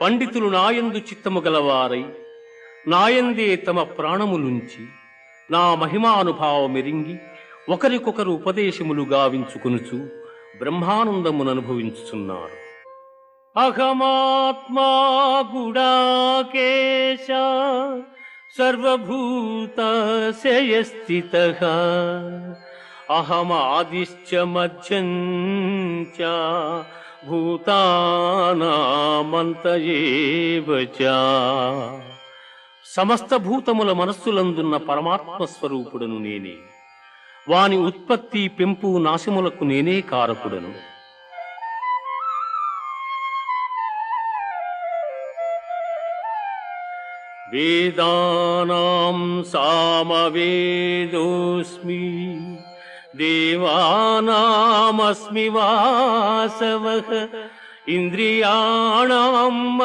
పండితులు నాయందు చిత్తము గలవారై నాయందే తమ ప్రాణములుంచి నా మహిమానుభావమెరింగి ఒకరికొకరు ఉపదేశములు గావించుకొనుచు బ్రహ్మానందముననుభవించుచున్నారు. అహమాత్మా గుడాకేశ సర్వభూతశయస్థితః అహమాదిశ్చ మధ్యం చ భూతానామంత ఏవ చ. సమస్త భూతముల మనస్సులందున్న పరమాత్మ స్వరూపుడను నేనే. వాని ఉత్పత్తి పెంపు నాశములకు నేనే కారకుడను. వేదానాం సామవేదోస్మి దేవానామస్మి వాసవః ఇంద్రియాణాం